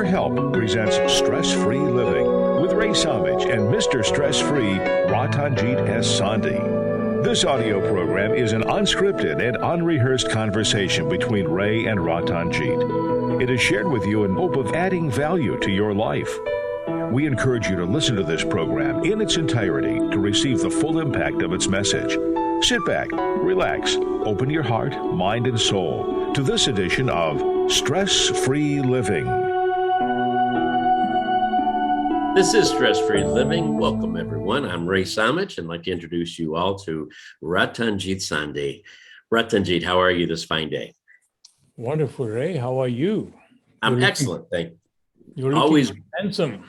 Your Help presents Stress-Free Living with Ray Samich and Mr. Stress-Free, Ratanjit S. Sandhi. This audio program is an unscripted and unrehearsed conversation between Ray and Ratanjit. It is shared with you in hope of adding value to your life. We encourage you to listen to this program in its entirety to receive the full impact of its message. Sit back, relax, open your heart, mind, and soul to this edition of Stress-Free Living. This is Stress-Free Living. Welcome, everyone. I'm Ray Samich, and I'd like to introduce you all to Ratanjit Sandhi. Ratanjit, how are you this fine day? Wonderful, Ray. How are you? I'm excellent, thank you. You're always handsome.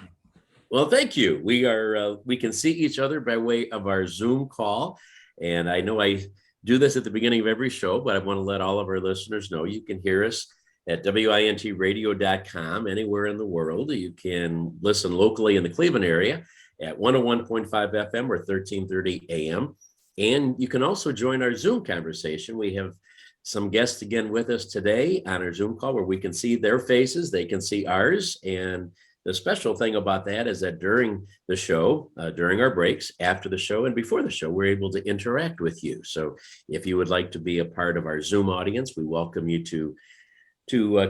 Well, thank you. We can see each other by way of our Zoom call, and I know I do this at the beginning of every show, but I want to let all of our listeners know you can hear us at wintradio.com anywhere in the world. You can listen locally in the Cleveland area at 101.5 FM or 1330 AM. And you can also join our Zoom conversation. We have some guests again with us today on our Zoom call where we can see their faces, they can see ours. And the special thing about that is that during the show, during our breaks, after the show, and before the show, we're able to interact with you. So if you would like to be a part of our Zoom audience, we welcome you to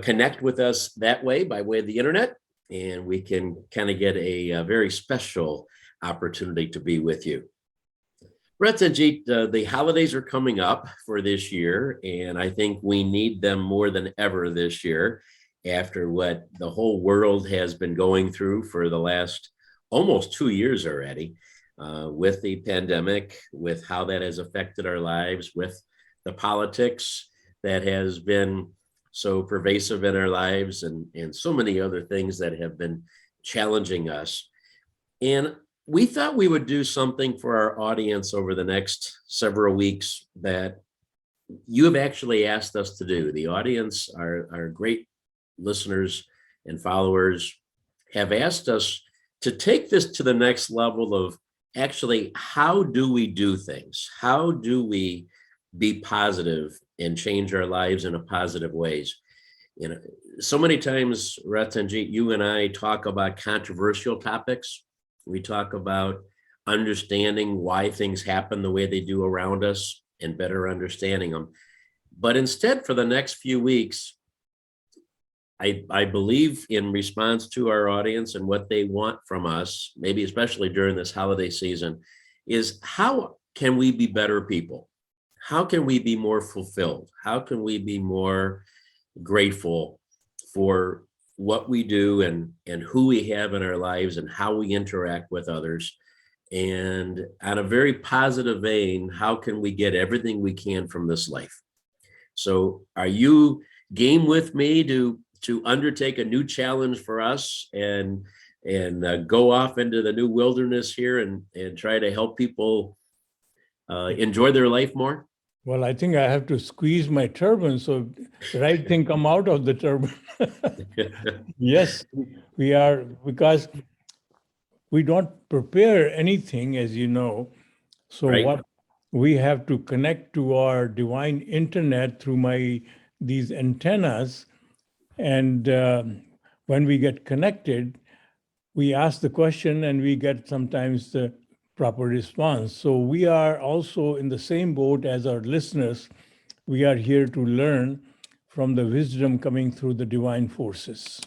connect with us that way by way of the internet, and we can kind of get a very special opportunity to be with you. Ratanjit, the holidays are coming up for this year, and I think we need them more than ever this year after what the whole world has been going through for the last almost 2 years already, with the pandemic, with how that has affected our lives, with the politics that has been so pervasive in our lives, and so many other things that have been challenging us. And we thought we would do something for our audience over the next several weeks that you have actually asked us to do. The audience, our great listeners and followers, have asked us to take this to the next level of actually, how do we do things? How do we be positive and change our lives in a positive ways? You know, so many times, Ratanjit, you and I talk about controversial topics. We talk about understanding why things happen the way they do around us and better understanding them. But instead, for the next few weeks, I believe, in response to our audience and what they want from us, maybe especially during this holiday season, is how can we be better people? How can we be more fulfilled? How can we be more grateful for what we do and who we have in our lives and how we interact with others? And on a very positive vein, how can we get everything we can from this life? So are you game with me to undertake a new challenge for us and go off into the new wilderness here and try to help people enjoy their life more? Well, I think I have to squeeze my turban so the right thing come out of the turban. Yes, we are, because we don't prepare anything, as you know. So Right. What we have to connect to our divine internet through these antennas. And when we get connected, we ask the question and we get sometimes the proper response. So we are also in the same boat as our listeners. We are here to learn from the wisdom coming through the divine forces.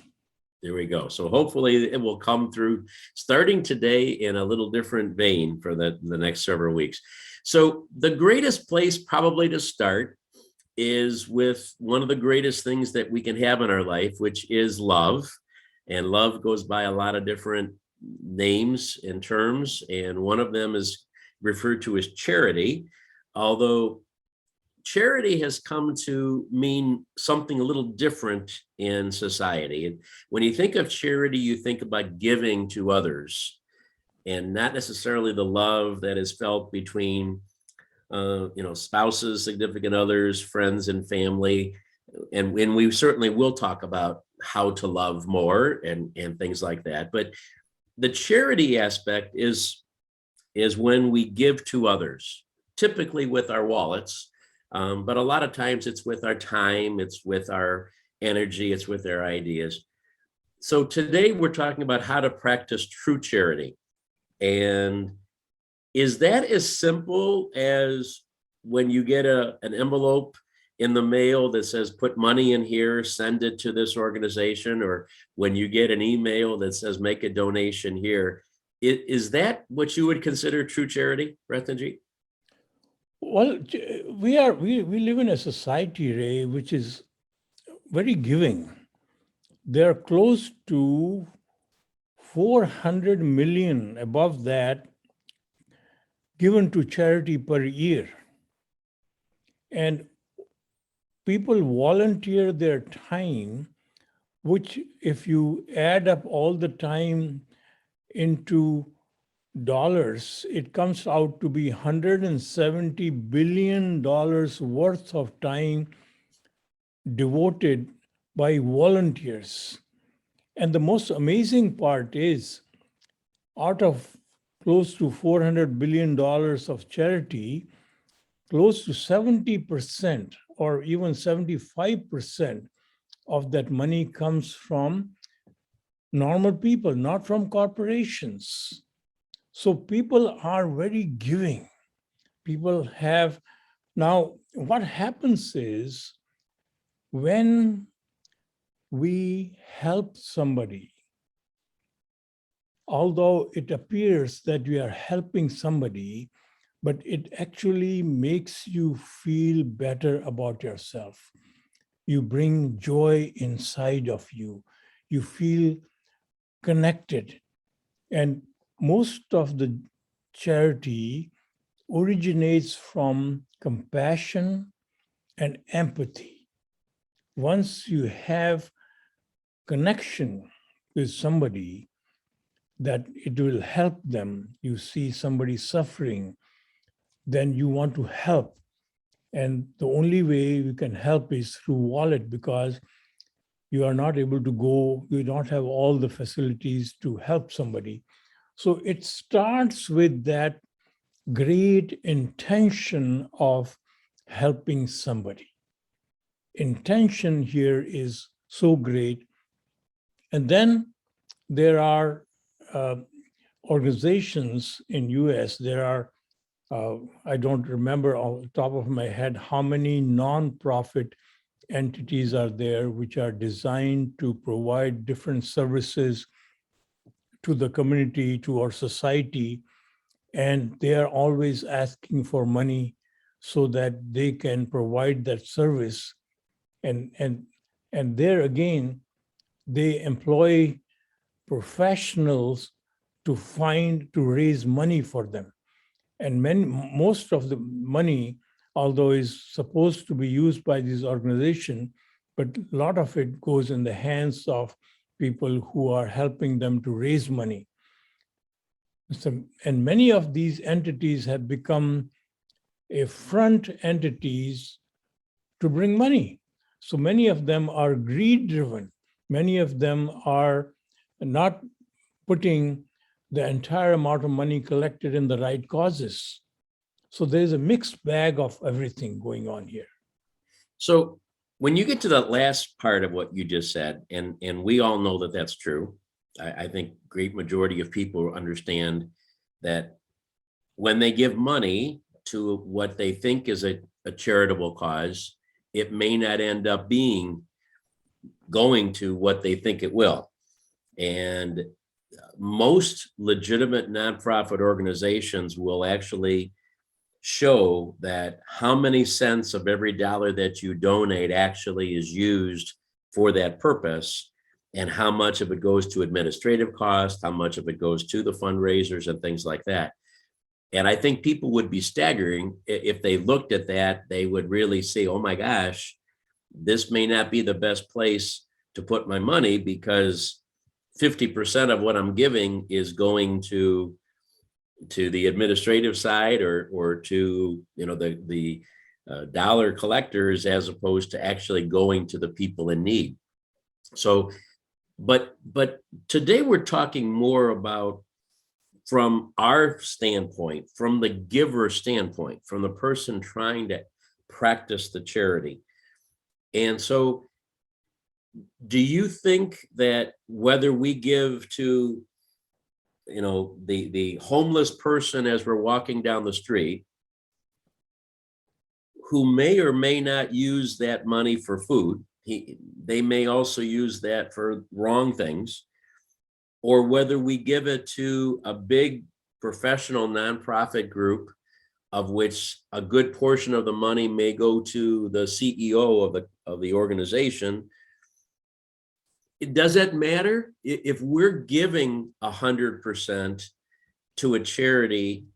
There we go. So hopefully it will come through starting today in a little different vein for the next several weeks. So the greatest place probably to start is with one of the greatest things that we can have in our life, which is love. And love goes by a lot of different names and terms, and one of them is referred to as charity, although charity has come to mean something a little different in society. And when you think of charity, you think about giving to others and not necessarily the love that is felt between spouses, significant others, friends, and family. And we certainly will talk about how to love more and things like that. But the charity aspect is when we give to others, typically with our wallets, but a lot of times it's with our time, it's with our energy, it's with our ideas. So today we're talking about how to practice true charity. And is that as simple as when you get an envelope in the mail that says put money in here, send it to this organization, or when you get an email that says make a donation here? Is that what you would consider true charity, Ratanjit? Well, we live in a society, Ray, which is very giving. There are close to 400 million, above that, given to charity per year. And people volunteer their time, which, if you add up all the time into dollars, it comes out to be $170 billion worth of time devoted by volunteers. And the most amazing part is, out of close to $400 billion of charity, close to 70% or even 75% of that money comes from normal people, not from corporations. So people are very giving. People have. Now, what happens is, when we help somebody, although it appears that we are helping somebody, but it actually makes you feel better about yourself. You bring joy inside of you. You feel connected. And most of the charity originates from compassion and empathy. Once you have connection with somebody, that it will help them, you see somebody suffering, then you want to help. And the only way you can help is through wallet, because you are not able to go, you don't have all the facilities to help somebody. So it starts with that great intention of helping somebody. Intention here is so great. And then there are organizations in US. There are, I don't remember off the top of my head how many nonprofit entities are there which are designed to provide different services to the community, to our society, and they are always asking for money so that they can provide that service. And there again, they employ professionals to raise money for them. And most of the money, although is supposed to be used by this organization, but a lot of it goes in the hands of people who are helping them to raise money. And many of these entities have become a front entities to bring money. So many of them are greed driven. Many of them are not putting the entire amount of money collected in the right causes. So there's a mixed bag of everything going on here. So when you get to the last part of what you just said, and we all know that that's true, I think great majority of people understand that when they give money to what they think is a charitable cause, it may not end up being going to what they think it will. And most legitimate nonprofit organizations will actually show that how many cents of every dollar that you donate actually is used for that purpose, and how much of it goes to administrative costs, how much of it goes to the fundraisers and things like that. And I think people would be staggering if they looked at that. They would really say, oh my gosh, this may not be the best place to put my money, because 50% of what I'm giving is going to the administrative side, or to the dollar collectors, as opposed to actually going to the people in need. So, but today we're talking more about, from our standpoint, from the giver standpoint, from the person trying to practice the charity. And so do you think that whether we give to, the homeless person as we're walking down the street, who may or may not use that money for food, they may also use that for wrong things, or whether we give it to a big professional nonprofit group, of which a good portion of the money may go to the CEO of the organization, does that matter? If we're giving 100% to a charity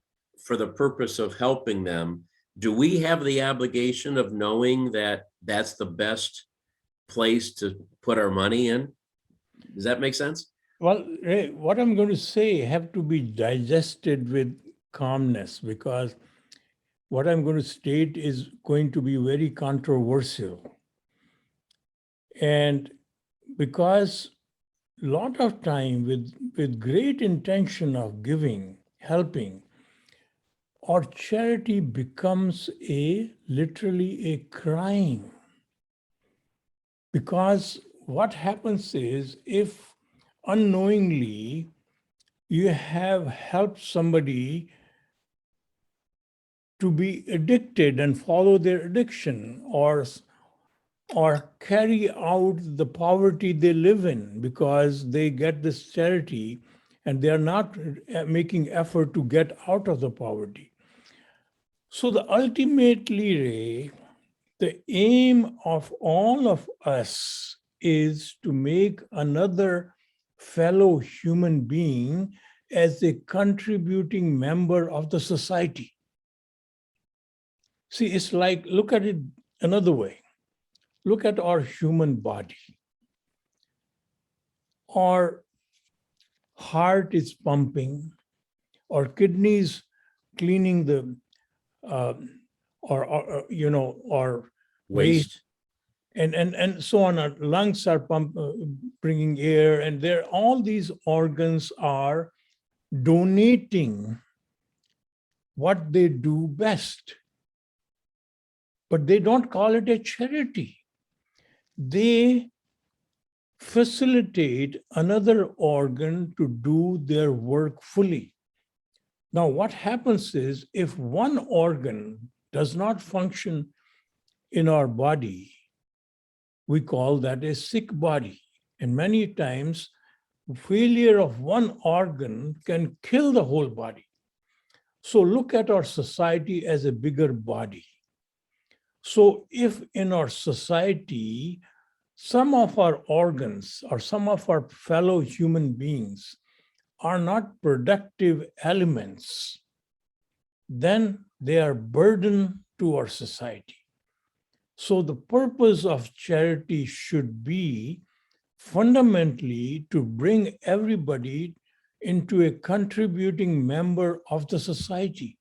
for the purpose of helping them, do we have the obligation of knowing that that's the best place to put our money in? Does that make sense? Well, Ray, what I'm going to say have to be digested with calmness, because what I'm going to state is going to be very controversial. And because a lot of time with great intention of giving, helping, our charity becomes literally a crime. Because what happens is, if unknowingly you have helped somebody to be addicted and follow their addiction, or carry out the poverty they live in because they get this charity and they are not making effort to get out of the poverty. So ultimately, Ray, the aim of all of us is to make another fellow human being as a contributing member of the society. See, it's like, look at it another way. Look at our human body. Our heart is pumping, our kidneys cleaning the, our Waste. and so on. Our lungs are bringing air, and all these organs are donating what they do best. But they don't call it a charity. They facilitate another organ to do their work fully. Now, what happens is, if one organ does not function in our body, we call that a sick body. And many times, failure of one organ can kill the whole body. So look at our society as a bigger body. So if in our society, some of our organs or some of our fellow human beings are not productive elements, then they are burden to our society. So the purpose of charity should be fundamentally to bring everybody into a contributing member of the society.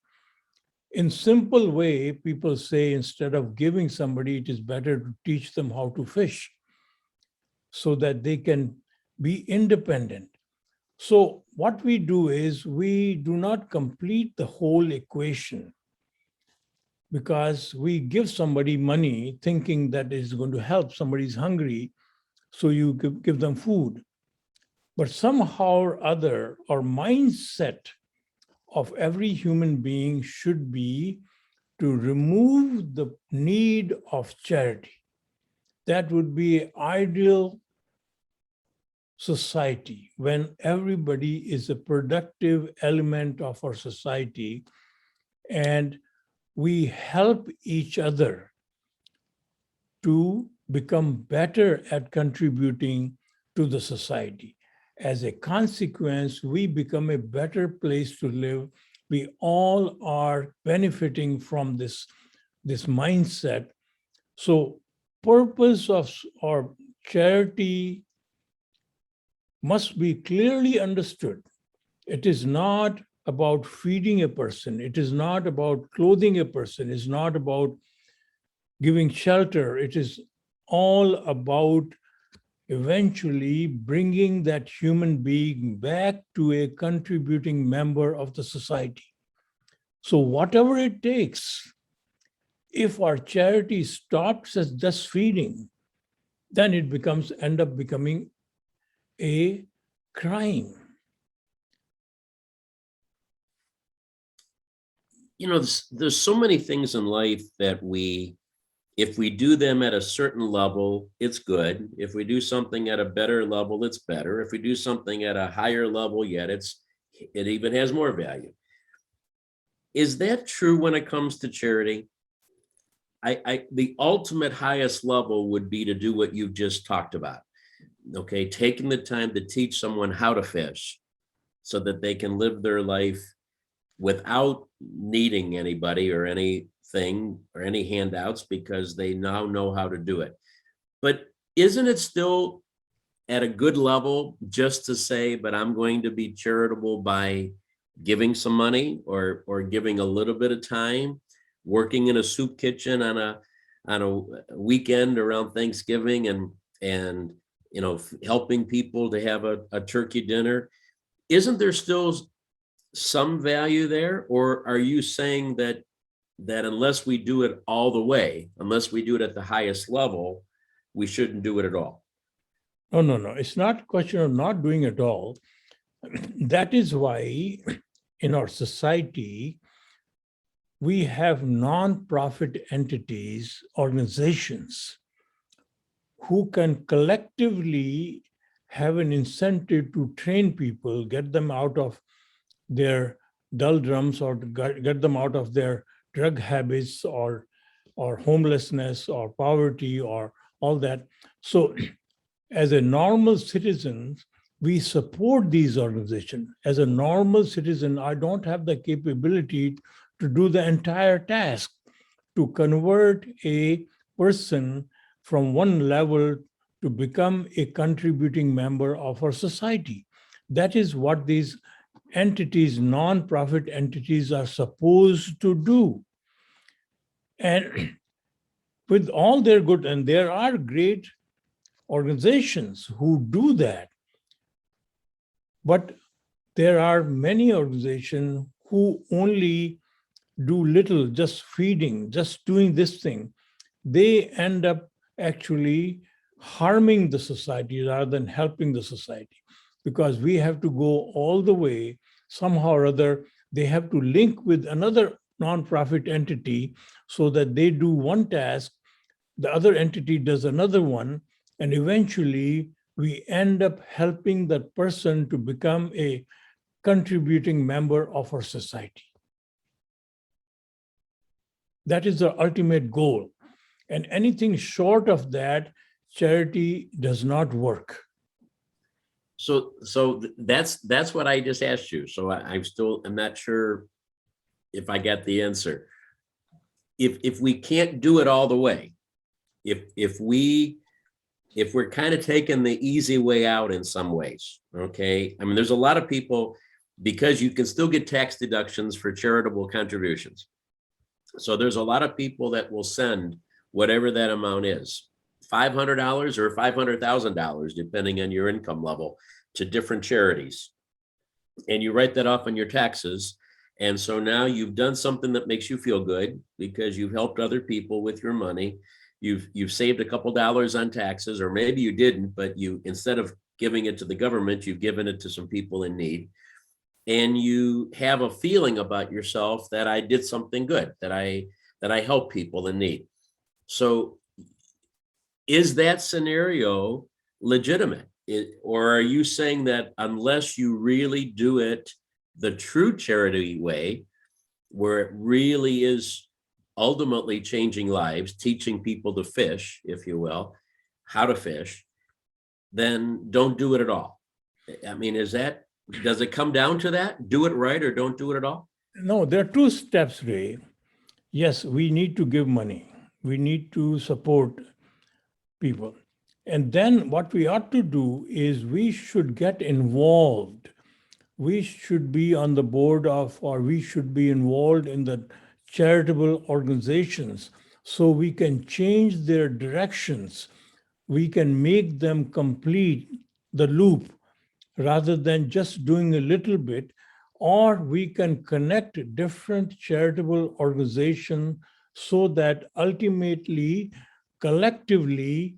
In simple way, people say, instead of giving somebody, it is better to teach them how to fish so that they can be independent. So what we do is, we do not complete the whole equation, because we give somebody money thinking that it's going to help. Somebody's hungry, so you give them food. But somehow or other, our mindset of every human being should be to remove the need of charity. That would be an ideal society, when everybody is a productive element of our society and we help each other to become better at contributing to the society. As a consequence, we become a better place to live. We all are benefiting from this mindset. So purpose of our charity must be clearly understood. It is not about feeding a person. It is not about clothing a person. It's not about giving shelter. It is all about eventually bringing that human being back to a contributing member of the society. So whatever it takes, if our charity stops at just feeding, then it end up becoming a crime. You know, there's so many things in life that if we do them at a certain level, it's good. If we do something at a better level, it's better. If we do something at a higher level, yet it even has more value. Is that true when it comes to charity? The ultimate highest level would be to do what you've just talked about. Okay, taking the time to teach someone how to fish so that they can live their life without needing anybody or anything or any handouts because they now know how to do it. But isn't it still at a good level just to say, but I'm going to be charitable by giving some money or giving a little bit of time, working in a soup kitchen on a weekend around Thanksgiving and helping people to have a turkey dinner? Isn't there still some value there? Or are you saying that unless we do it all the way, unless we do it at the highest level, we shouldn't do it at all? No. It's not a question of not doing it all. That is why in our society, we have non-profit entities, organizations, who can collectively have an incentive to train people, get them out of their doldrums or get them out of their drug habits or homelessness or poverty or all that. So as a normal citizen, we support these organizations. As a normal citizen, I don't have the capability to do the entire task, to convert a person from one level to become a contributing member of our society. That is what these entities, non-profit entities, are supposed to do. And with all their good, and there are great organizations who do that, but there are many organizations who only do little, just feeding, just doing this thing. They end up actually harming the society rather than helping the society, because we have to go all the way somehow or other. They have to link with another nonprofit entity so that they do one task, the other entity does another one, and eventually we end up helping that person to become a contributing member of our society. That is the ultimate goal. And anything short of that, charity does not work. So that's what I just asked you. So I'm not sure if I got the answer. If we can't do it all the way, if we're kind of taking the easy way out in some ways, okay? I mean, there's a lot of people, because you can still get tax deductions for charitable contributions. So there's a lot of people that will send whatever that amount is, $500 or $500,000, depending on your income level, to different charities. And you write that off on your taxes. And so now you've done something that makes you feel good because you've helped other people with your money. You've saved a couple dollars on taxes, or maybe you didn't, but you, instead of giving it to the government, you've given it to some people in need. And you have a feeling about yourself that I did something good, that I help people in need. So is that scenario legitimate? Or are you saying that unless you really do it the true charity way, where it really is ultimately changing lives, teaching people to fish, if you will, how to fish, then don't do it at all? I mean, does it come down to that? Do it right or don't do it at all? No, there are two steps, Ray. Yes, we need to give money. We need to support people. And then what we ought to do is we should get involved. We should be on the board of, or we should be involved in the charitable organizations so we can change their directions. We can make them complete the loop rather than just doing a little bit, or we can connect different charitable organizations so that ultimately, collectively,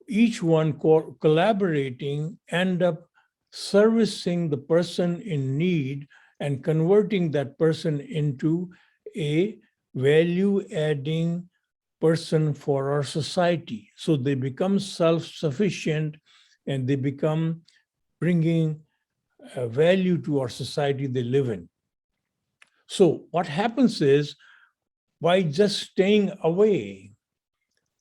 each one collaborating, end up servicing the person in need and converting that person into a value-adding person for our society. So they become self-sufficient and they become bringing value to our society they live in. So what happens is, by just staying away,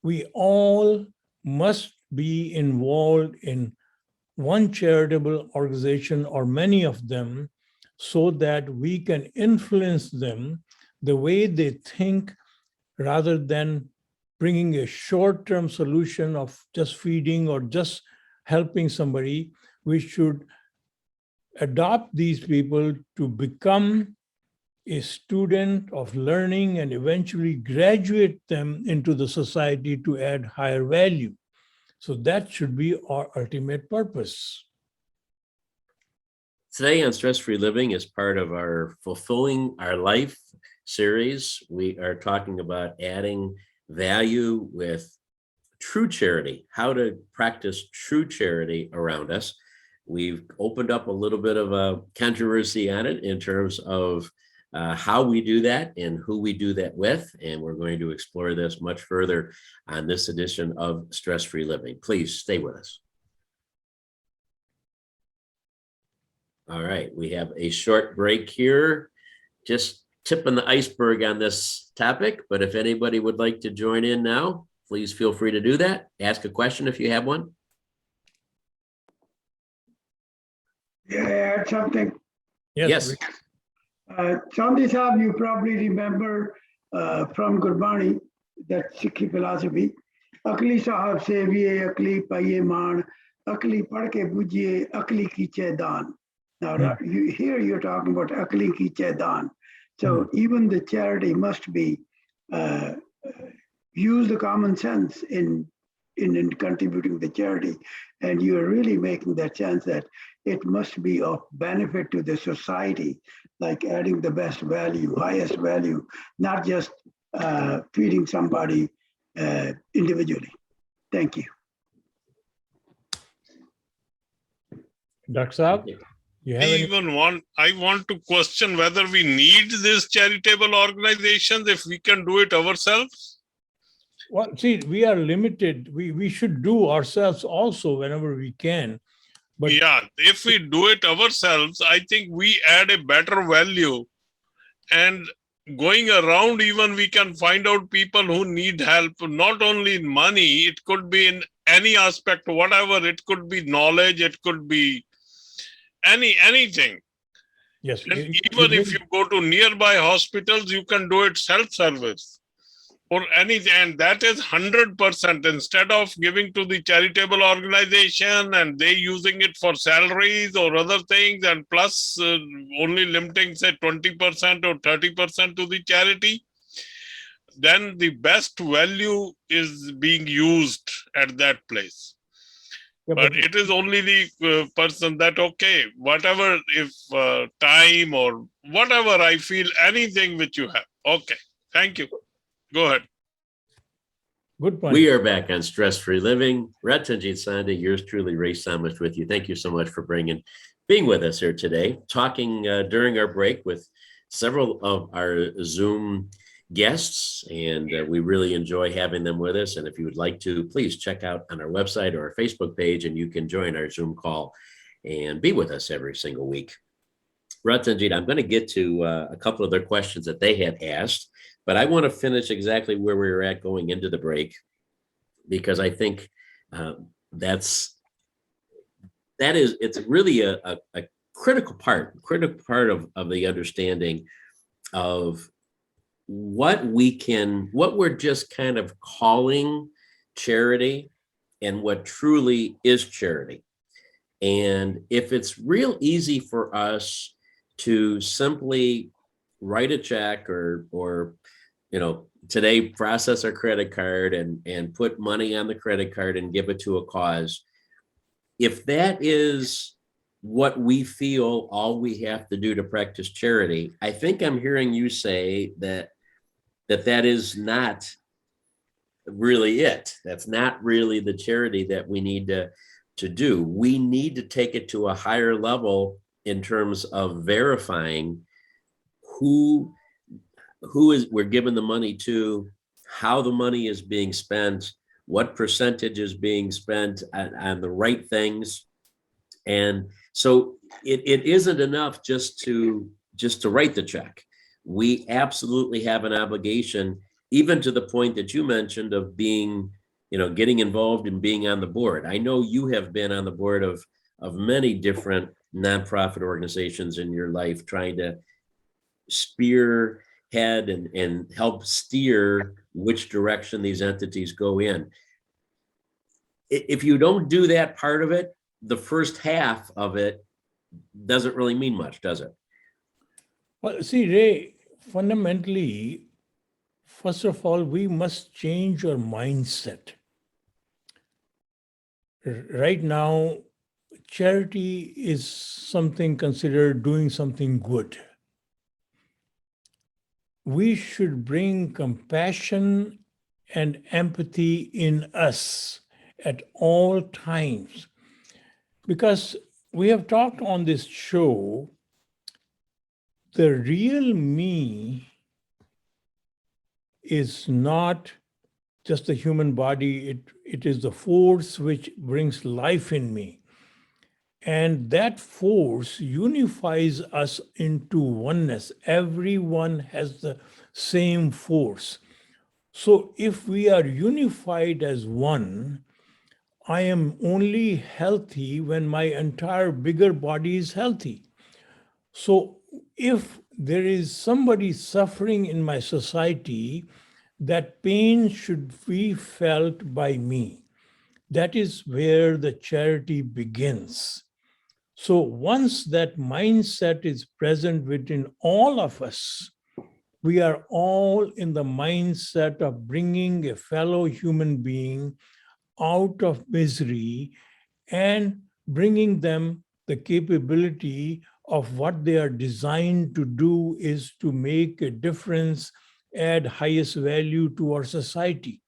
we all must be involved in one charitable organization or many of them, so that we can influence them the way they think, rather than bringing a short-term solution of just feeding or just helping somebody. We should adopt these people to become a student of learning and eventually graduate them into the society to add higher value. So that should be our ultimate purpose. Today on Stress Free Living, is part of our Fulfilling Our Life series. We are talking about adding value with true charity, how to practice true charity around us. We've opened up a little bit of a controversy on it in terms of how we do that and who we do that with. And we're going to explore this much further on this edition of Stress Free Living. Please stay with us. All right, we have a short break here, just tipping the iceberg on this topic. But if anybody would like to join in now, please feel free to do that. Ask a question if you have one. Yeah, add something. Yes. Chandni Sahab, you probably remember from Gurbani, that Sikhi philosophy. Akli Sahab seviye, akli paye maan, akli padke bujhiye, akli kiche daan. Now, here you're talking about akli kiche daan. So even the charity must be use the common sense in contributing the charity, and you are really making that sense that it must be of benefit to the society, like adding the best value, highest value, not just feeding somebody individually. Thank you. Dr. Saab, you have I want to question whether we need these charitable organizations if we can do it ourselves. Well, see, we are limited. We should do ourselves also whenever we can. But yeah, if we do it ourselves, I think we add a better value. And going around, even we can find out people who need help, not only in money, it could be in any aspect, whatever. It could be knowledge, it could be anything. Yes. And even if you go to nearby hospitals, you can do it self-service or anything, and that is 100%. Instead of giving to the charitable organization and they using it for salaries or other things, and plus only limiting say 20% or 30% to the charity, then the best value is being used at that place. Yeah, but it is only the person that, okay, whatever, if time or whatever, I feel anything which you have. Okay, thank you. Go ahead. Good point. We are back on Stress Free Living. Ratanjit and Ray, yours truly, Ray Samich with you. Thank you so much for being with us here today, talking during our break with several of our Zoom guests, and we really enjoy having them with us. And if you would like to, please check out on our website or our Facebook page, and you can join our Zoom call and be with us every single week. Ratanjit, I'm going to get to a couple of their questions that they had asked, but I want to finish exactly where we were at going into the break, because I think it's really a critical part of the understanding of what we're just kind of calling charity and what truly is charity. And if it's real easy for us to simply write a check or today process our credit card and put money on the credit card and give it to a cause, if that is what we feel all we have to do to practice charity, I think I'm hearing you say that is not really it. That's not really the charity that we need to do. We need to take it to a higher level in terms of verifying who is we're giving the money to, how the money is being spent, what percentage is being spent on the right things. And so it isn't enough just to write the check. We absolutely have an obligation, even to the point that you mentioned of being, getting involved and being on the board. I know you have been on the board of many different nonprofit organizations in your life, trying to spearhead and help steer which direction these entities go in. If you don't do that part of it, the first half of it doesn't really mean much, does it? Well, see, Ray, fundamentally, first of all, we must change our mindset. Right now, charity is something considered doing something good. We should bring compassion and empathy in us at all times. Because we have talked on this show, the real me is not just the human body, it is the force which brings life in me. And that force unifies us into oneness. Everyone has the same force. So if we are unified as one, I am only healthy when my entire bigger body is healthy. So if there is somebody suffering in my society, that pain should be felt by me. That is where the charity begins. So once that mindset is present within all of us, we are all in the mindset of bringing a fellow human being out of misery and bringing them the capability of what they are designed to do is to make a difference, add highest value to our society.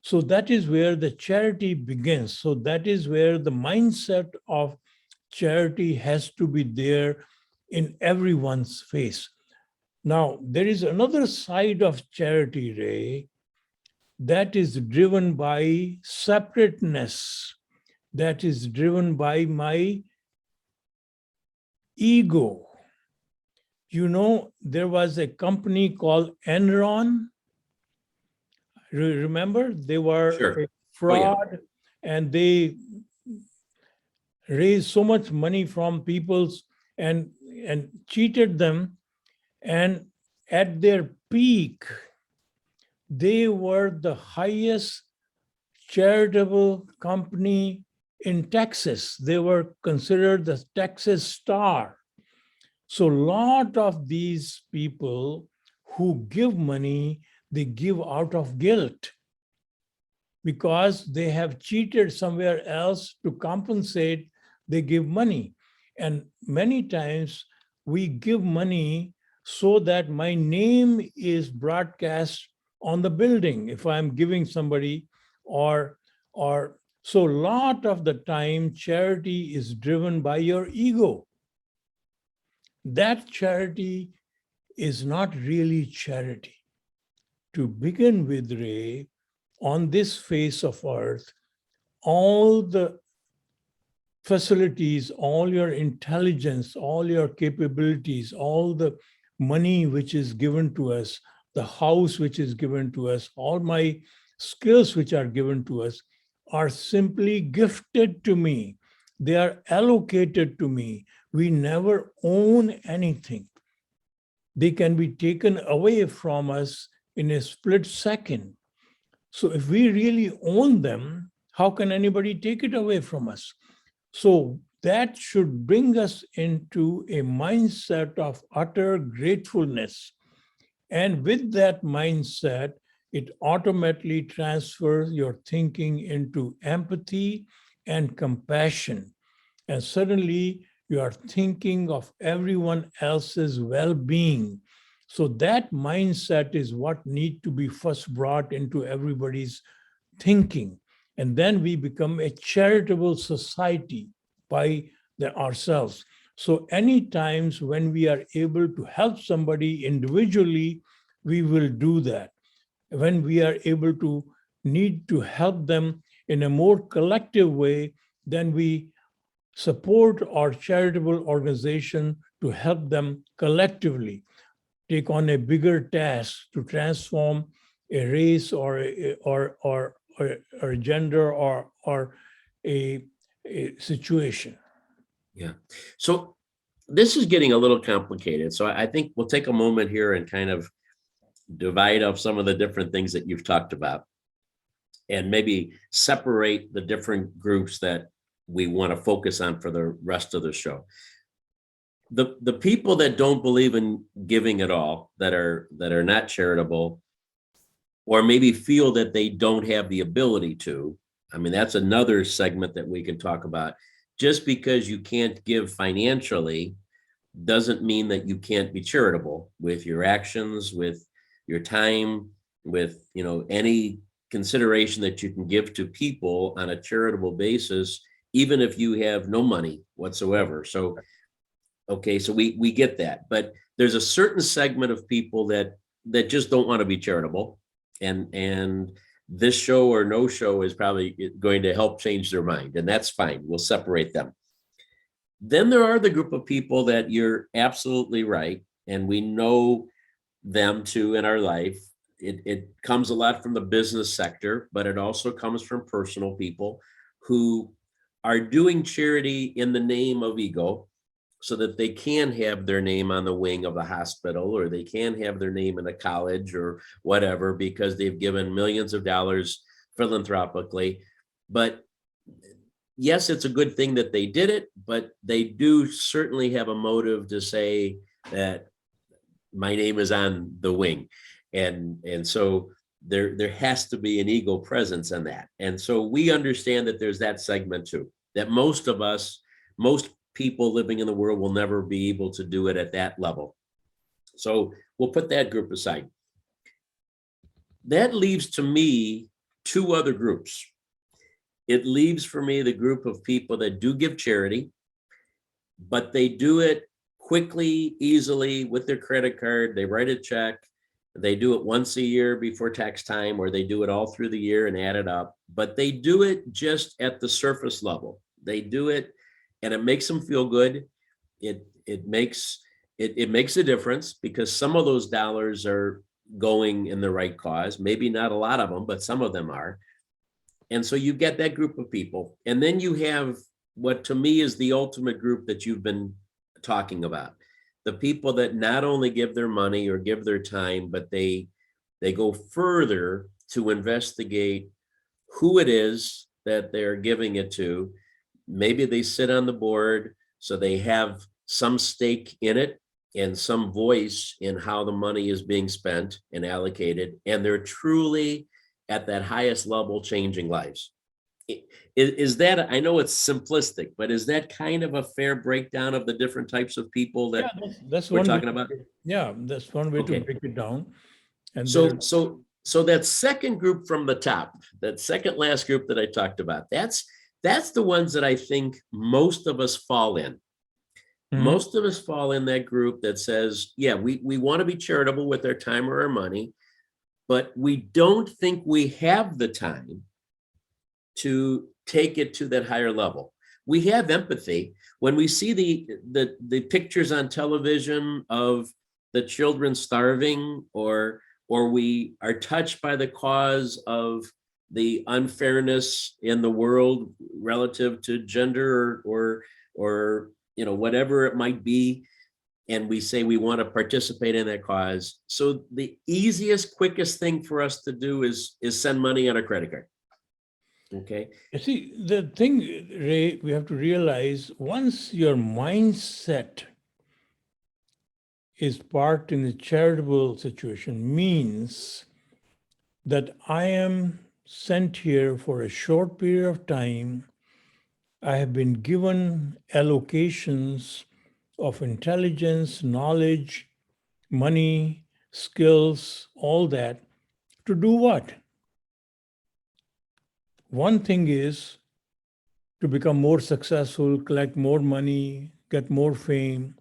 So that is where the charity begins. So that is where the mindset of charity has to be there in everyone's face. Now, there is another side of charity, Ray, that is driven by separateness, that is driven by my ego. There was a company called Enron. Remember, they were Sure. a fraud, and they raised so much money from people and cheated them. And at their peak, they were the highest charitable company in Texas. They were considered the Texas Star. So a lot of these people who give money, they give out of guilt because they have cheated somewhere else to compensate, they give money. And many times we give money so that my name is broadcast on the building if I'm giving somebody, or so a lot of the time charity is driven by your ego. That charity is not really charity. To begin with, Ray, on this face of earth, all the facilities, all your intelligence, all your capabilities, all the money which is given to us, the house which is given to us, all my skills which are given to us are simply gifted to me. They are allocated to me. We never own anything. They can be taken away from us in a split second. So if we really own them, how can anybody take it away from us? So that should bring us into a mindset of utter gratefulness. And with that mindset, it automatically transfers your thinking into empathy and compassion. And suddenly you are thinking of everyone else's well-being. So that mindset is what need to be first brought into everybody's thinking. And then we become a charitable society by ourselves. So any times when we are able to help somebody individually, we will do that. When we are able to need to help them in a more collective way, then we support our charitable organization to help them collectively take on a bigger task to transform a race or a gender or a situation. Yeah. So this is getting a little complicated. So I think we'll take a moment here and kind of divide up some of the different things that you've talked about and maybe separate the different groups that we want to focus on for the rest of the show. The people that don't believe in giving at all, that are not charitable, or maybe feel that they don't have the ability to, I mean, that's another segment that we can talk about. Just because you can't give financially doesn't mean that you can't be charitable with your actions, with your time, with, you know, any consideration that you can give to people on a charitable basis, even if you have no money whatsoever. So, okay, so we get that, but there's a certain segment of people that just don't want to be charitable, and this show or no show is probably going to help change their mind, and that's fine. We'll separate them. Then there are the group of people that you're absolutely right, and we know them too in our life. It comes a lot from the business sector, but it also comes from personal people who are doing charity in the name of ego, so that they can have their name on the wing of the hospital, or they can have their name in a college or whatever, because they've given millions of dollars philanthropically. But yes, it's a good thing that they did it, but they do certainly have a motive to say that my name is on the wing. And so there has to be an ego presence in that. And so we understand that there's that segment too, that most people living in the world will never be able to do it at that level. So we'll put that group aside. That leaves to me two other groups. It leaves for me the group of people that do give charity, but they do it quickly, easily with their credit card. They write a check. They do it once a year before tax time, or they do it all through the year and add it up, but they do it just at the surface level. They do it and it makes them feel good. It makes a difference, because some of those dollars are going in the right cause. Maybe not a lot of them, but some of them are. And so you get that group of people. And then you have what to me is the ultimate group that you've been talking about. The people that not only give their money or give their time, but they go further to investigate who it is that they're giving it to. Maybe they sit on the board, so they have some stake in it and some voice in how the money is being spent and allocated. And they're truly at that highest level changing lives. Is that, I know it's simplistic, but is that kind of a fair breakdown of the different types of people that that's we're one talking way, about? Yeah, that's one way Okay. to break it down. And So that second group from the top, that second last group that I talked about, that's the ones that I think most of us fall in. Most of us fall in that group that says, yeah, we want to be charitable with our time or our money, but we don't think we have the time to take it to that higher level. We have empathy. When we see the pictures on television of the children starving, or we are touched by the cause of the unfairness in the world relative to gender or you know, whatever it might be, and we say we want to participate in that cause. So the easiest, quickest thing for us to do is send money on a credit card. Okay. You see, the thing, Ray, we have to realize, once your mindset is parked in a charitable situation, means that I am sent here for a short period of time. I have been given allocations of intelligence, knowledge, money, skills, all that. To do what? One thing is to become more successful, collect more money, get more fame.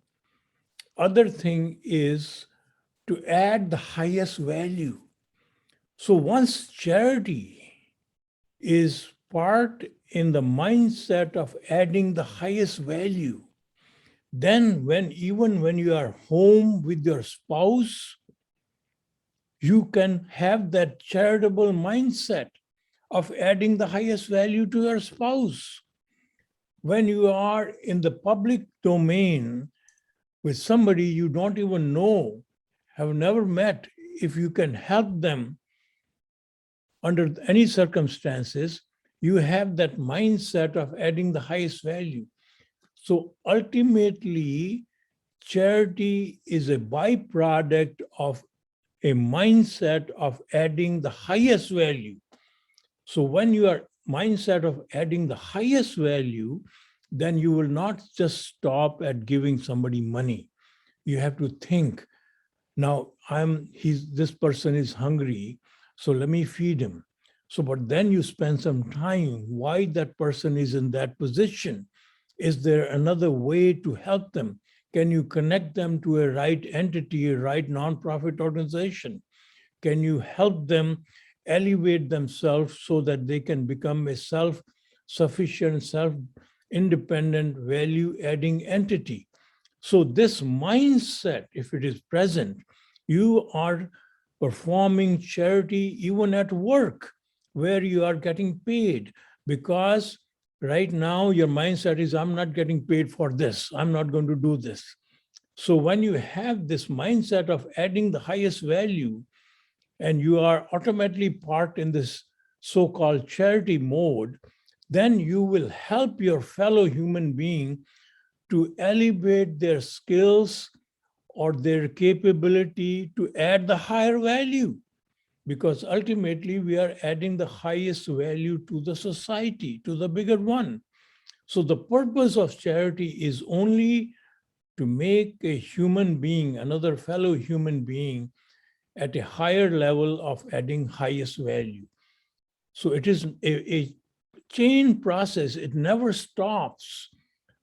Other thing is to add the highest value. So once charity is part in the mindset of adding the highest value, then even when you are home with your spouse, you can have that charitable mindset of adding the highest value to your spouse. When you are in the public domain with somebody you don't even know, have never met, if you can help them under any circumstances, you have that mindset of adding the highest value. So ultimately, charity is a byproduct of a mindset of adding the highest value. So when you are mindset of adding the highest value, then you will not just stop at giving somebody money. You have to think, now this person is hungry, so let me feed him. So, but then you spend some time why that person is in that position. Is there another way to help them? Can you connect them to a right entity, a right nonprofit organization? Can you help them elevate themselves so that they can become a self-sufficient, self-independent, value-adding entity? So this mindset, if it is present, you are performing charity even at work where you are getting paid, because right now your mindset is, I'm not getting paid for this, I'm not going to do this. So when you have this mindset of adding the highest value, and you are automatically part in this so-called charity mode, then you will help your fellow human being to elevate their skills or their capability to add the higher value. Because ultimately we are adding the highest value to the society, to the bigger one. So the purpose of charity is only to make a human being, another fellow human being, at a higher level of adding highest value. So it is a chain process. It never stops,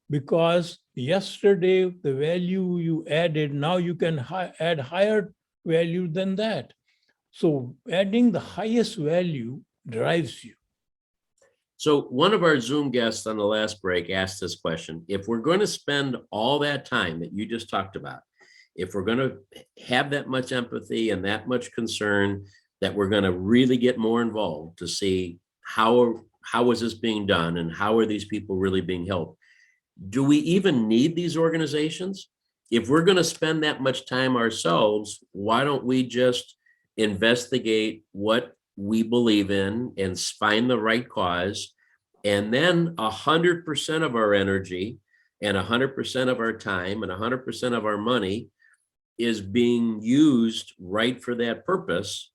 because yesterday the value you added, now you can add higher value than that. So adding the highest value drives you. So one of our Zoom guests on the last break asked this question: if we're going to spend all that time that you just talked about, if we're going to have that much empathy and that much concern, that we're going to really get more involved to see how is this being done and how are these people really being helped, do we even need these organizations? If we're going to spend that much time ourselves, why don't we just investigate what we believe in and find the right cause, and then 100% of our energy and 100% of our time and 100% of our money is being used right for that purpose,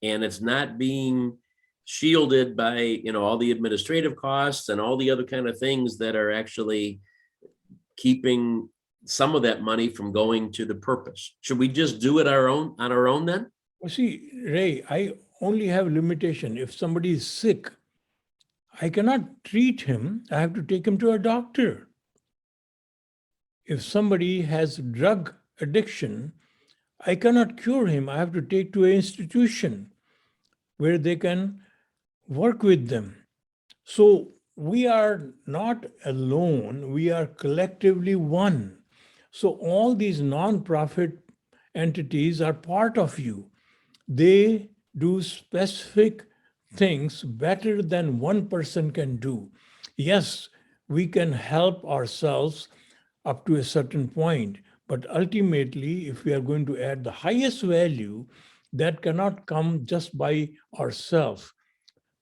and it's not being shielded by all the administrative costs and all the other kind of things that are actually keeping some of that money from going to the purpose. Should we just do it on our own then? Well, see, Ray, I only have limitation. If somebody is sick, I cannot treat him. I have to take him to a doctor. If somebody has drug addiction, I cannot cure him. I have to take to an institution where they can work with them. So we are not alone, we are collectively one. So all these nonprofit entities are part of you. They do specific things better than one person can do. Yes, we can help ourselves up to a certain point, but ultimately, if we are going to add the highest value, that cannot come just by ourselves.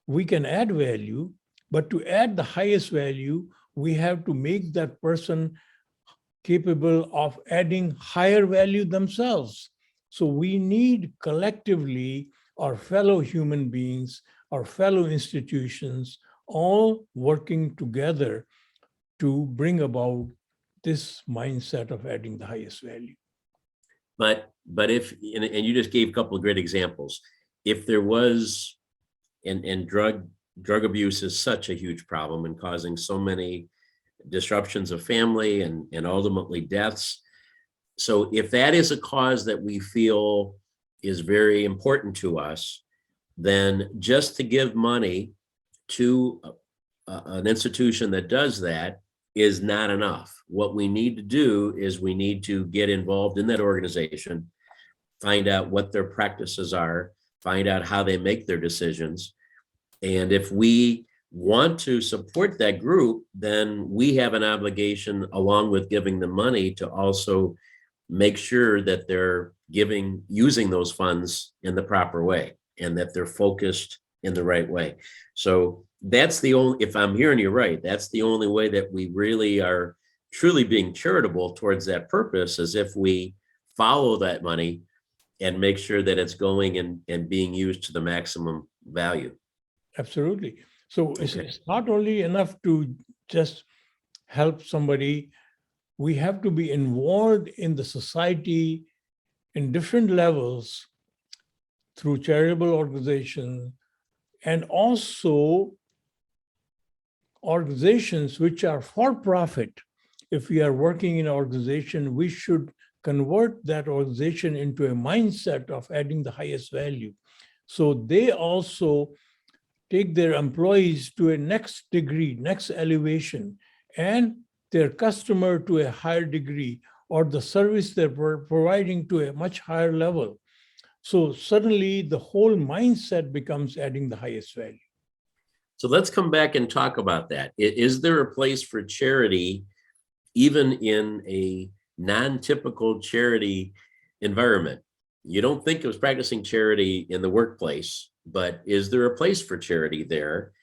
We can add value, but to add the highest value, we have to make that person capable of adding higher value themselves. So we need collectively our fellow human beings, our fellow institutions, all working together to bring about this mindset of adding the highest value. But if, and you just gave a couple of great examples, if there was, and drug abuse is such a huge problem and causing so many disruptions of family and ultimately deaths. So if that is a cause that we feel is very important to us, then just to give money to an institution that does that is not enough. What we need to do is we need to get involved in that organization, find out what their practices are, find out how they make their decisions. And if we want to support that group, then we have an obligation, along with giving them money, to also make sure that they're using those funds in the proper way and that they're focused in the right way. So that's the only, if I'm hearing you right, that's the only way that we really are truly being charitable towards that purpose, is if we follow that money and make sure that it's going and being used to the maximum value. Absolutely. So it's not only enough to just help somebody, we have to be involved in the society in different levels through charitable organizations, and also organizations which are for profit. If we are working in an organization, we should convert that organization into a mindset of adding the highest value. So they also take their employees to a next degree, next elevation, and their customer to a higher degree, or the service they're providing to a much higher level. So suddenly the whole mindset becomes adding the highest value. So let's come back and talk about that. Is there a place for charity, even in a non-typical charity environment? You don't think of practicing charity in the workplace, but is there a place for charity there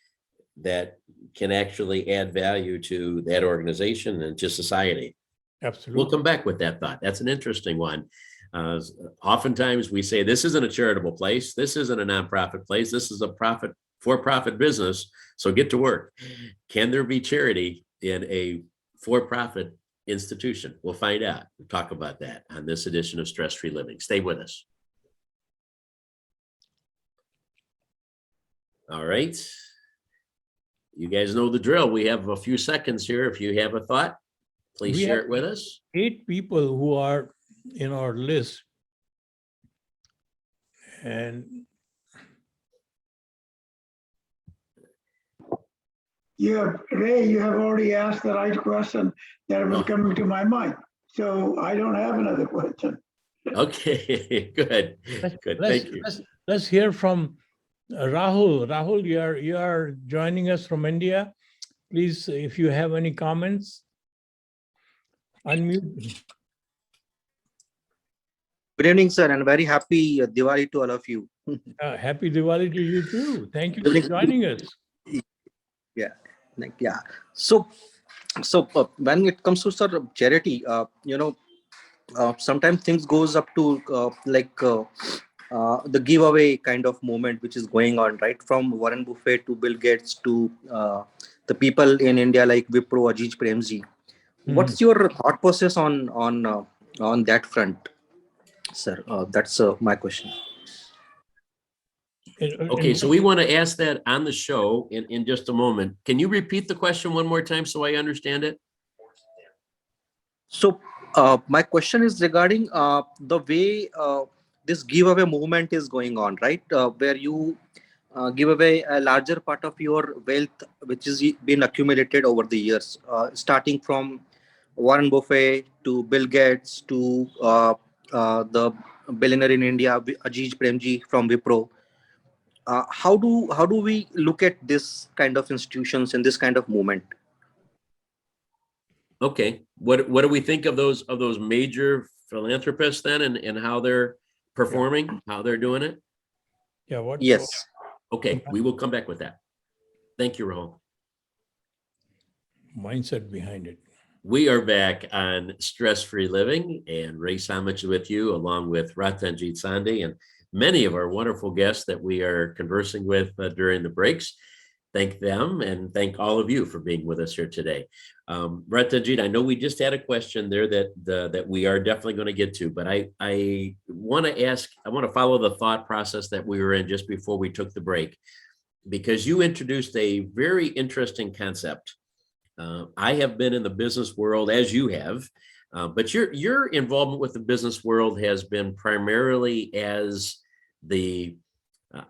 that can actually add value to that organization and to society? Absolutely. We'll come back with that thought. That's an interesting one. Oftentimes we say this isn't a charitable place, this isn't a nonprofit place, this is a for-profit business, so get to work. Can there be charity in a for-profit institution? We'll find out. We'll talk about that on this edition of Stress-Free Living. Stay with us. All right. You guys know the drill. We have a few seconds here. If you have a thought, please share it with us. 8 people who are in our list. And Ray, you have already asked the right question that was coming to my mind. So I don't have another question. Okay, good. Good. Thank you. Let's hear from Rahul. Rahul, you are joining us from India. Please, if you have any comments, unmute. Good evening, sir, and very happy Diwali to all of you. Happy Diwali to you too. Thank you for joining us. Yeah. So when it comes to sir charity, sometimes things goes up to the giveaway kind of moment which is going on, right? From Warren Buffett to Bill Gates to the people in India like Wipro, Ajit Premji. What's your thought process on that front, sir? That's my question. Okay, so we want to ask that on the show in just a moment. Can you repeat the question one more time so I understand it? So my question is regarding the way this giveaway movement is going on, right? Where you give away a larger part of your wealth, which has been accumulated over the years, starting from Warren Buffett to Bill Gates to the billionaire in India, Ajit Premji from Wipro. How do we look at this kind of institutions and this kind of movement? Okay, what do we think of those major philanthropists then, and how they're performing, how they're doing it? Yeah. Yes. Okay, we will come back with that. Thank you, Rahul. Mindset behind it. We are back on Stress-Free Living, and Ray Samich with you, along with Ratanjit and many of our wonderful guests that we are conversing with during the breaks. thank them and thank all of you for being with us here today. Ratanjit, I know we just had a question there that we are definitely going to get to, but I want to follow the thought process that we were in just before we took the break, because you introduced a very interesting concept. I have been in the business world as you have, but your involvement with the business world has been primarily as the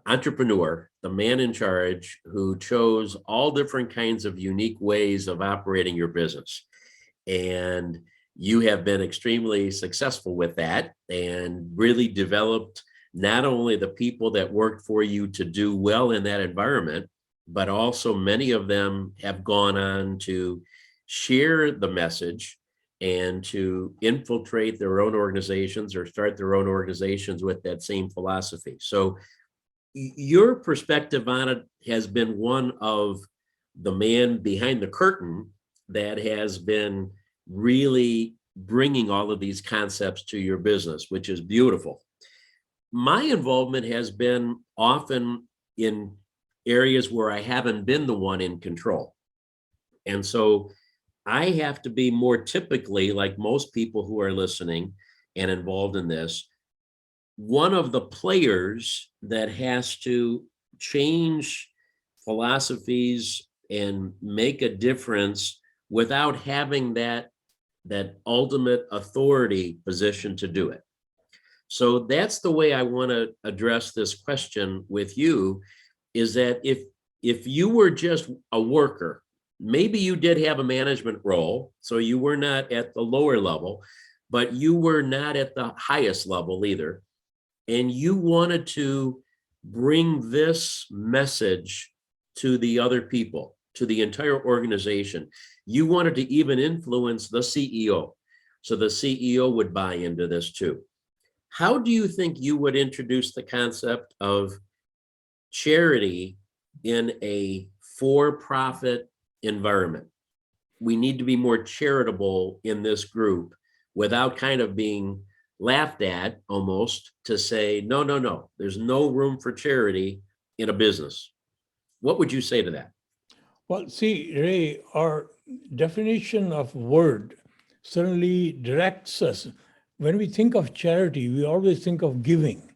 entrepreneur, the man in charge who chose all different kinds of unique ways of operating your business. And you have been extremely successful with that and really developed not only the people that worked for you to do well in that environment, but also many of them have gone on to share the message and to infiltrate their own organizations or start their own organizations with that same philosophy. So your perspective on it has been one of the man behind the curtain that has been really bringing all of these concepts to your business, which is beautiful. My involvement has been often in areas where I haven't been the one in control. And so I have to be more typically, like most people who are listening and involved in this, one of the players that has to change philosophies and make a difference without having that ultimate authority position to do it. So that's the way I want to address this question with you, is that if you were just a worker, maybe you did have a management role, so you were not at the lower level, but you were not at the highest level either. And you wanted to bring this message to the other people, to the entire organization. You wanted to even influence the CEO. So the CEO would buy into this too. How do you think you would introduce the concept of charity in a for-profit environment? We need to be more charitable in this group without kind of being laughed at almost to say, no, there's no room for charity in a business. What would you say to that? Well, see, Ray, our definition of word certainly directs us. When we think of charity, we always think of giving,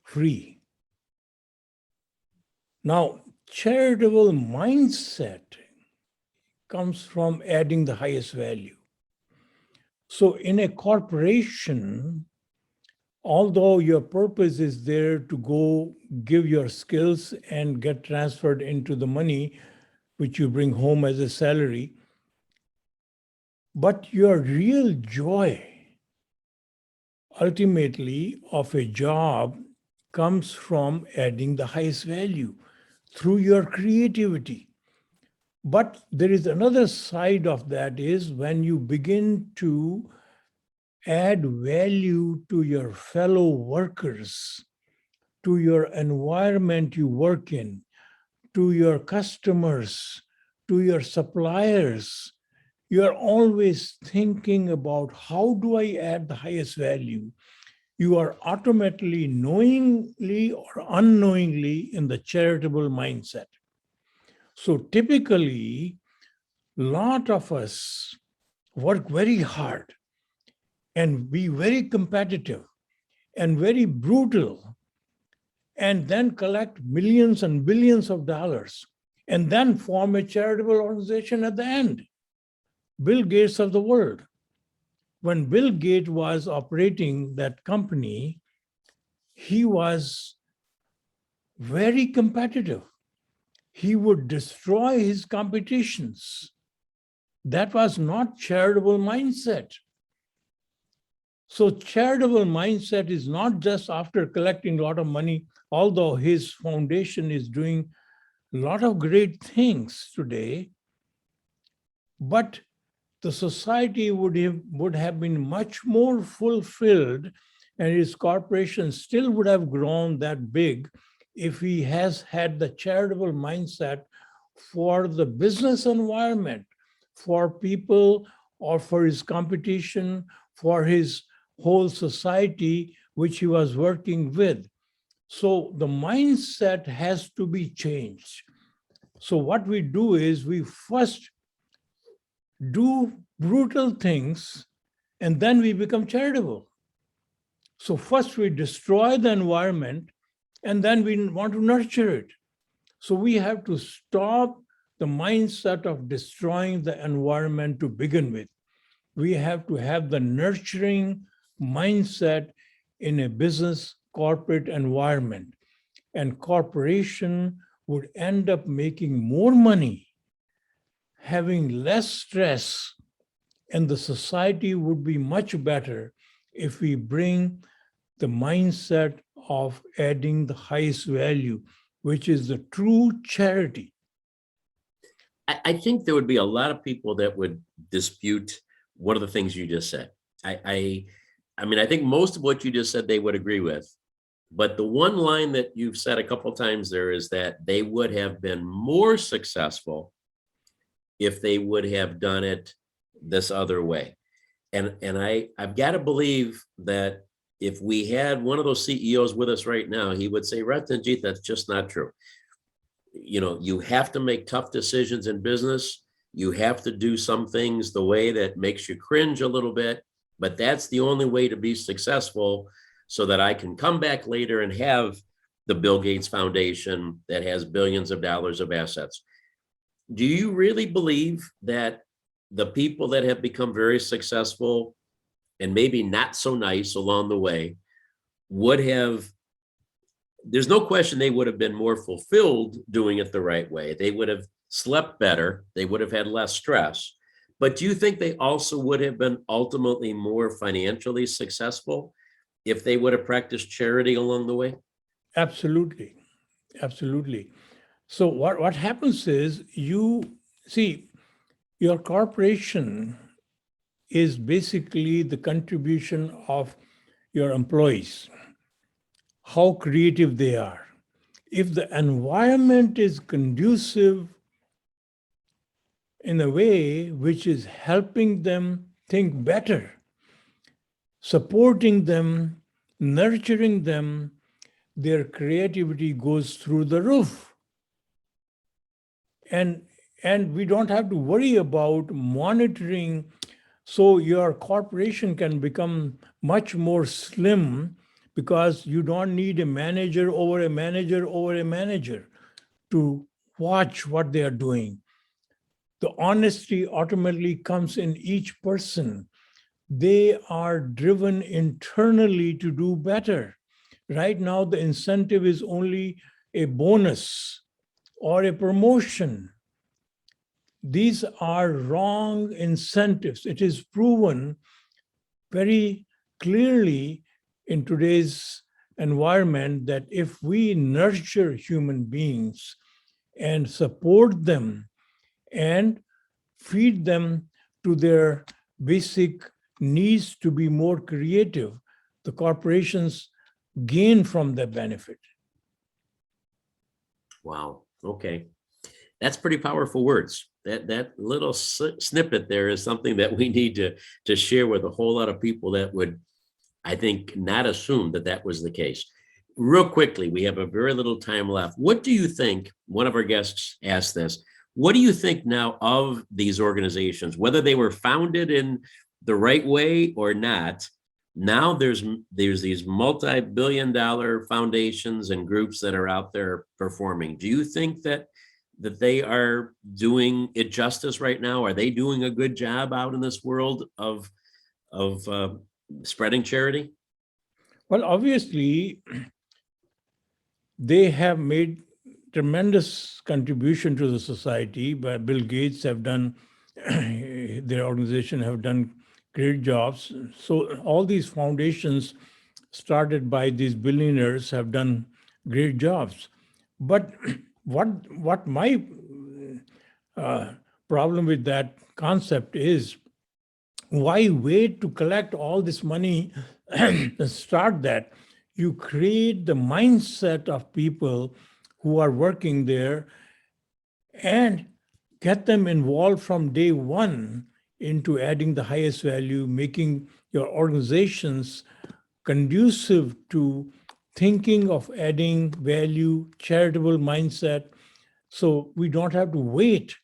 free. Now, charitable mindset comes from adding the highest value. So in a corporation, although your purpose is there to go give your skills and get transferred into the money which you bring home as a salary, but your real joy ultimately of a job comes from adding the highest value through your creativity. But there is another side of that, is when you begin to add value to your fellow workers, to your environment you work in, to your customers, to your suppliers. You're always thinking about, how do I add the highest value? You are automatically, knowingly or unknowingly, in the charitable mindset. So typically, a lot of us work very hard and be very competitive and very brutal, and then collect millions and billions of dollars, and then form a charitable organization at the end. Bill Gates of the world. When Bill Gates was operating that company, he was very competitive. He would destroy his competitions. That was not charitable mindset. So charitable mindset is not just after collecting a lot of money, although his foundation is doing a lot of great things today, but the society would have been much more fulfilled, and his corporation still would have grown that big if he has had the charitable mindset for the business environment, for people, or for his competition, for his whole society which he was working with. So the mindset has to be changed. So what we do is we first do brutal things and then we become charitable. So first we destroy the environment and then we want to nurture it. So we have to stop the mindset of destroying the environment to begin with. We have to have the nurturing mindset in a business corporate environment. And corporation would end up making more money, having less stress, and the society would be much better if we bring the mindset of adding the highest value, which is the true charity. I think there would be a lot of people that would dispute one of the things you just said. I mean, I think most of what you just said they would agree with. But the one line that you've said a couple of times there is that they would have been more successful if they would have done it this other way. And I've got to believe that if we had one of those CEOs with us right now, he would say, Ratanjit, that's just not true. You know, you have to make tough decisions in business. You have to do some things the way that makes you cringe a little bit, but that's the only way to be successful, so that I can come back later and have the Bill Gates Foundation that has billions of dollars of assets. Do you really believe that the people that have become very successful and maybe not so nice along the way would have, there's no question they would have been more fulfilled doing it the right way. They would have slept better. They would have had less stress. But do you think they also would have been ultimately more financially successful if they would have practiced charity along the way? Absolutely. Absolutely. So what happens is, you see, your corporation is basically the contribution of your employees, how creative they are. If the environment is conducive in a way which is helping them think better, supporting them, nurturing them, their creativity goes through the roof. And we don't have to worry about monitoring, so your corporation can become much more slim, because you don't need a manager over a manager over a manager to watch what they are doing. The honesty ultimately comes in each person. They are driven internally to do better. Right now, the incentive is only a bonus or a promotion. These are wrong incentives. It is proven very clearly in today's environment that if we nurture human beings and support them and feed them to their basic needs to be more creative, the corporations gain from the benefit. Wow. Okay. That's pretty powerful words. That little snippet there is something that we need to share with a whole lot of people that would, I think, not assume that that was the case. Real quickly, we have a very little time left. What do you think, one of our guests asked this, what do you think now of these organizations, whether they were founded in the right way or not? Now there's these multi-billion-dollar foundations and groups that are out there performing. Do you think that they are doing it justice right now? Are they doing a good job out in this world of spreading charity? Well, obviously, they have made tremendous contribution to the society. But Bill Gates have done, their organization have done great jobs. So all these foundations started by these billionaires have done great jobs. But what my problem with that concept is, why wait to collect all this money and start that? You create the mindset of people who are working there and get them involved from day one into adding the highest value, making your organizations conducive to thinking of adding value, charitable mindset. So we don't have to wait.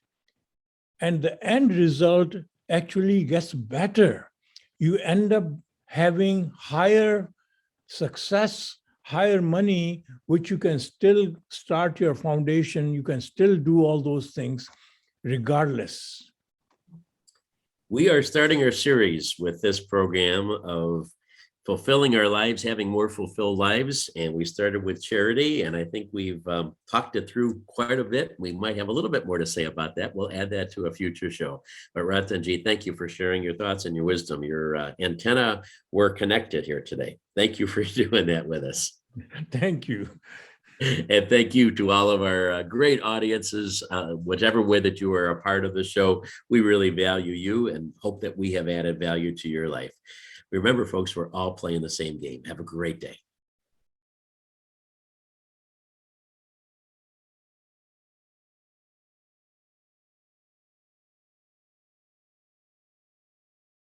And the end result actually gets better. You end up having higher success, higher money, which you can still start your foundation. You can still do all those things regardless. We are starting our series with this program of fulfilling our lives, having more fulfilled lives. And we started with charity. And I think we've talked it through quite a bit. We might have a little bit more to say about that. We'll add that to a future show. But Ratanjit, thank you for sharing your thoughts and your wisdom. Your antenna were connected here today. Thank you for doing that with us. Thank you. And thank you to all of our great audiences, whichever way that you are a part of the show. We really value you and hope that we have added value to your life. Remember, folks, we're all playing the same game. Have a great day.